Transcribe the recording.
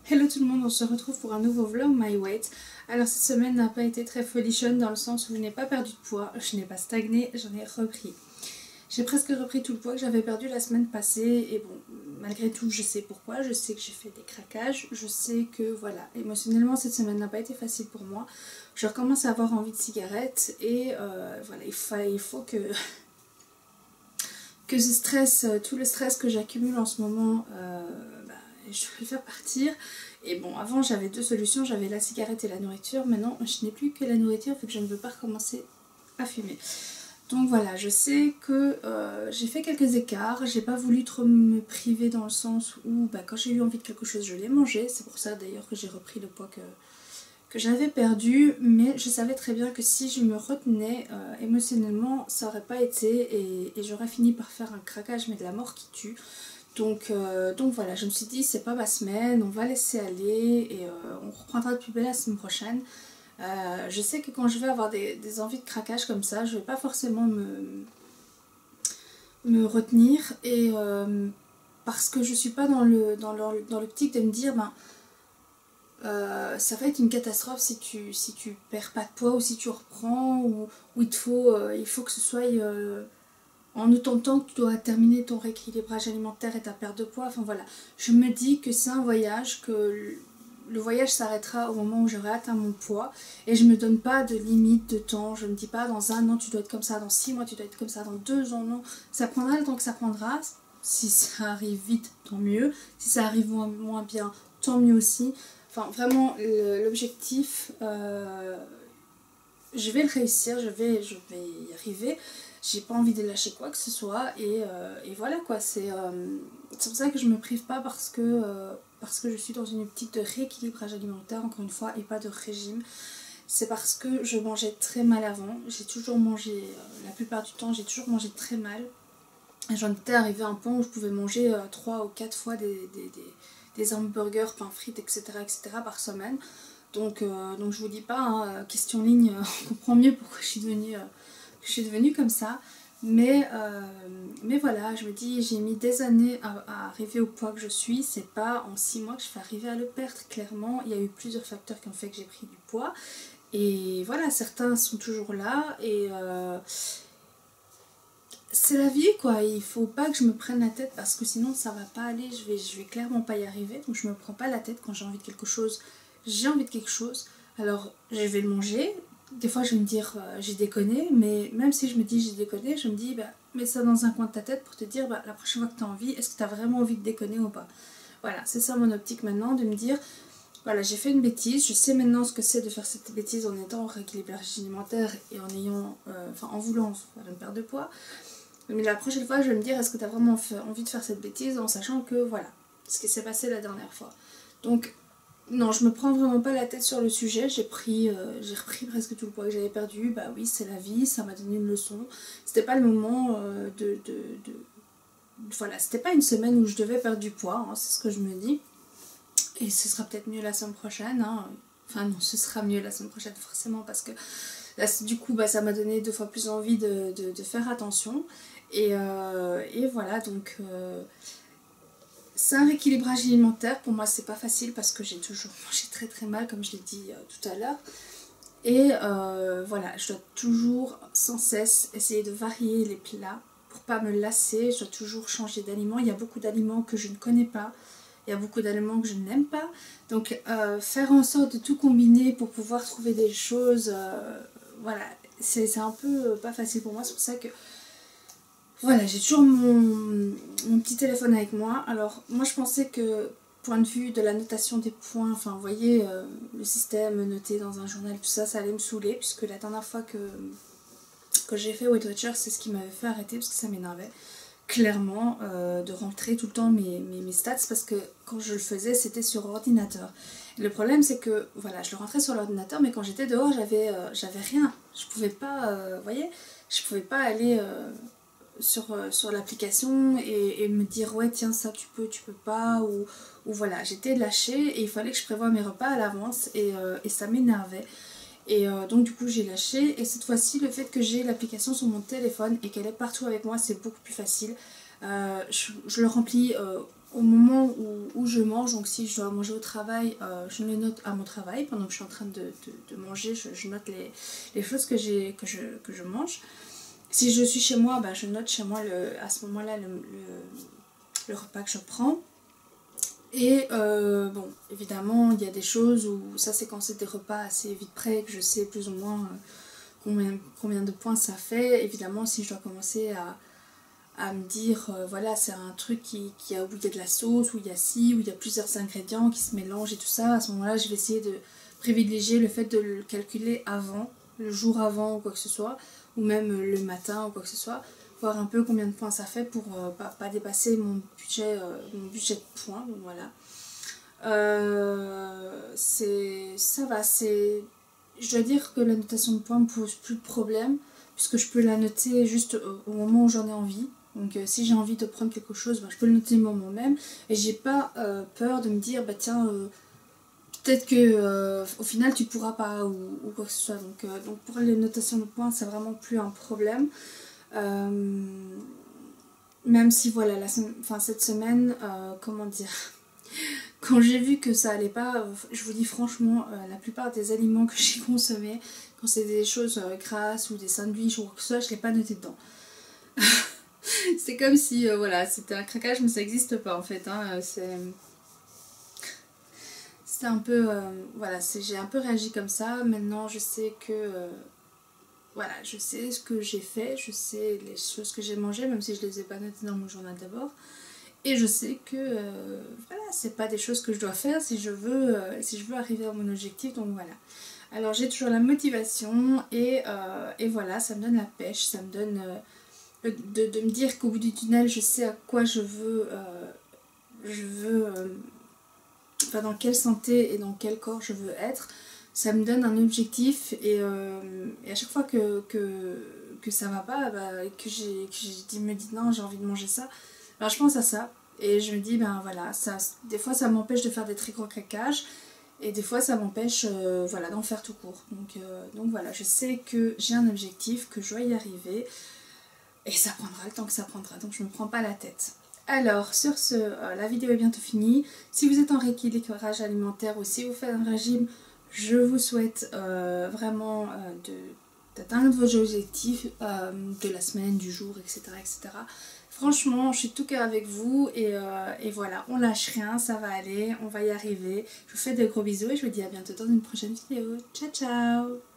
Hello tout le monde, on se retrouve pour un nouveau vlog My Weight. Alors cette semaine n'a pas été très folichonne dans le sens où je n'ai pas perdu de poids, je n'ai pas stagné, j'en ai repris. J'ai presque repris tout le poids que j'avais perdu la semaine passée et bon, malgré tout je sais pourquoi, je sais que j'ai fait des craquages, je sais que voilà, émotionnellement cette semaine n'a pas été facile pour moi. Je recommence à avoir envie de cigarettes et voilà, il faut que je stresse, tout le stress que j'accumule en ce moment, je vais le faire partir. Et bon, avant j'avais deux solutions, j'avais la cigarette et la nourriture. Maintenant je n'ai plus que la nourriture vu que je ne veux pas recommencer à fumer. Donc voilà, je sais que j'ai fait quelques écarts, j'ai pas voulu trop me priver dans le sens où quand j'ai eu envie de quelque chose je l'ai mangé. C'est pour ça d'ailleurs que j'ai repris le poids que j'avais perdu, mais je savais très bien que si je me retenais émotionnellement, ça aurait pas été et j'aurais fini par faire un craquage, mais de la mort qui tue. Donc voilà, je me suis dit c'est pas ma semaine, on va laisser aller et on reprendra de plus belle la semaine prochaine. Je sais que quand je vais avoir des envies de craquage comme ça, je vais pas forcément me retenir et parce que je suis pas dans l'optique de me dire ça va être une catastrophe si tu perds pas de poids ou si tu reprends ou il faut que ce soit en autant de temps que tu dois terminer ton rééquilibrage alimentaire et ta perte de poids. Enfin voilà, je me dis que c'est un voyage, que le voyage s'arrêtera au moment où j'aurai atteint mon poids et je me donne pas de limite de temps. Je me dis pas dans un an tu dois être comme ça, dans 6 mois tu dois être comme ça, dans 2 ans non. Ça prendra le temps que ça prendra. Si ça arrive vite, tant mieux. Si ça arrive moins bien, tant mieux aussi. Enfin, vraiment, l'objectif, je vais le réussir, je vais y arriver. J'ai pas envie de lâcher quoi que ce soit et voilà quoi. C'est pour ça que je me prive pas parce que je suis dans une optique de rééquilibrage alimentaire, encore une fois, et pas de régime. C'est parce que je mangeais très mal avant. J'ai toujours mangé, la plupart du temps, j'ai toujours mangé très mal. J'en étais arrivée à un point où je pouvais manger 3 ou 4 fois des hamburgers, pain frites, etc. par semaine. Donc je vous dis pas, hein, question ligne, on comprend mieux pourquoi je suis devenue comme ça. Mais voilà, je me dis, j'ai mis des années à arriver au poids que je suis. C'est pas en 6 mois que je vais arriver à le perdre, clairement. Il y a eu plusieurs facteurs qui ont fait que j'ai pris du poids. Et voilà, certains sont toujours là et c'est la vie quoi, il faut pas que je me prenne la tête parce que sinon ça va pas aller, je vais clairement pas y arriver. Donc je me prends pas la tête quand j'ai envie de quelque chose, j'ai envie de quelque chose, alors je vais le manger. Des fois je vais me dire j'ai déconné, mais même si je me dis j'ai déconné, je me dis mets ça dans un coin de ta tête pour te dire la prochaine fois que tu as envie, est-ce que tu as vraiment envie de déconner ou pas. Voilà, c'est ça mon optique maintenant, de me dire voilà, j'ai fait une bêtise, je sais maintenant ce que c'est de faire cette bêtise en étant en rééquilibrage alimentaire et en ayant, en voulant faire une perte de poids. Mais la prochaine fois, je vais me dire, est-ce que tu as vraiment envie de faire cette bêtise en sachant que voilà, ce qui s'est passé la dernière fois. Donc, non, je me prends vraiment pas la tête sur le sujet. J'ai repris presque tout le poids que j'avais perdu. Bah oui, c'est la vie, ça m'a donné une leçon. C'était pas le moment voilà, c'était pas une semaine où je devais perdre du poids, hein, c'est ce que je me dis. Et ce sera peut-être mieux la semaine prochaine. Hein. Enfin non, ce sera mieux la semaine prochaine forcément parce que là, du coup, ça m'a donné 2 fois plus envie de faire attention. Et voilà, donc c'est un rééquilibrage alimentaire. Pour moi, c'est pas facile parce que j'ai toujours mangé très très mal, comme je l'ai dit tout à l'heure. Et voilà, je dois toujours sans cesse essayer de varier les plats pour pas me lasser. Je dois toujours changer d'aliments. Il y a beaucoup d'aliments que je ne connais pas. Il y a beaucoup d'aliments que je n'aime pas. Donc faire en sorte de tout combiner pour pouvoir trouver des choses, voilà, c'est un peu pas facile pour moi. C'est pour ça que voilà, j'ai toujours mon petit téléphone avec moi. Alors moi je pensais que point de vue de la notation des points, enfin vous voyez le système noté dans un journal, tout ça, ça allait me saouler puisque la dernière fois que j'ai fait Weight Watchers, c'est ce qui m'avait fait arrêter parce que ça m'énervait clairement de rentrer tout le temps mes stats parce que quand je le faisais c'était sur ordinateur. Et le problème c'est que voilà, je le rentrais sur l'ordinateur mais quand j'étais dehors j'avais rien. Je pouvais pas, vous voyez, je pouvais pas aller sur l'application et me dire ouais tiens ça tu peux pas ou voilà, j'étais lâchée et il fallait que je prévoie mes repas à l'avance et ça m'énervait. Et donc du coup j'ai lâché et cette fois-ci le fait que j'ai l'application sur mon téléphone et qu'elle est partout avec moi c'est beaucoup plus facile. Je le remplis au moment où je mange, donc si je dois manger au travail, je le note à mon travail. Pendant que je suis en train de manger, je note les choses que je mange. Si je suis chez moi, je note chez moi à ce moment-là le repas que je prends. Et bon, évidemment, il y a des choses où ça c'est quand c'est des repas assez vite prêts, que je sais plus ou moins combien de points ça fait. Évidemment, si je dois commencer à me dire, voilà, c'est un truc où il y a de la sauce, où il y a ci, où il y a plusieurs ingrédients qui se mélangent et tout ça, à ce moment-là, je vais essayer de privilégier le fait de le calculer avant, le jour avant ou quoi que ce soit, ou même le matin ou quoi que ce soit, voir un peu combien de points ça fait pour pas dépasser mon budget de points, donc voilà. Ça va, je dois dire que la notation de points me pose plus de problème, puisque je peux la noter juste au moment où j'en ai envie. Donc si j'ai envie de prendre quelque chose, je peux le noter au moment même, et j'ai pas peur de me dire, tiens, peut-être que au final tu pourras pas, ou quoi que ce soit. Donc pour les notations de points, c'est vraiment plus un problème. Même si voilà, cette semaine, comment dire, quand j'ai vu que ça allait pas, je vous dis franchement, la plupart des aliments que j'ai consommés, quand c'est des choses grasses ou des sandwichs ou quoi que ce soit, je l'ai pas noté dedans. C'est comme si voilà, c'était un craquage, mais ça n'existe pas en fait, hein. C'est un peu voilà, j'ai un peu réagi comme ça. Maintenant je sais que voilà, je sais ce que j'ai fait, je sais les choses que j'ai mangées, même si je les ai pas notées dans mon journal d'abord. Et je sais que voilà, c'est pas des choses que je dois faire si je veux arriver à mon objectif, donc voilà. Alors j'ai toujours la motivation et voilà, ça me donne la pêche, ça me donne de me dire qu'au bout du tunnel, je sais à quoi je veux enfin dans quelle santé et dans quel corps je veux être. Ça me donne un objectif et à chaque fois que ça va pas, que me dis non, j'ai envie de manger ça, je pense à ça et je me dis voilà, des fois ça m'empêche de faire des très gros craquages et des fois ça m'empêche voilà, d'en faire tout court. Donc voilà, je sais que j'ai un objectif, que je dois y arriver et ça prendra le temps que ça prendra, donc je me prends pas la tête. Alors sur ce, la vidéo est bientôt finie. Si vous êtes en rééquilibrage alimentaire ou si vous faites un régime, je vous souhaite vraiment d'atteindre vos objectifs de la semaine, du jour, etc., etc. Franchement, je suis tout cœur avec vous et voilà, on lâche rien, ça va aller, on va y arriver. Je vous fais de gros bisous et je vous dis à bientôt dans une prochaine vidéo. Ciao ciao!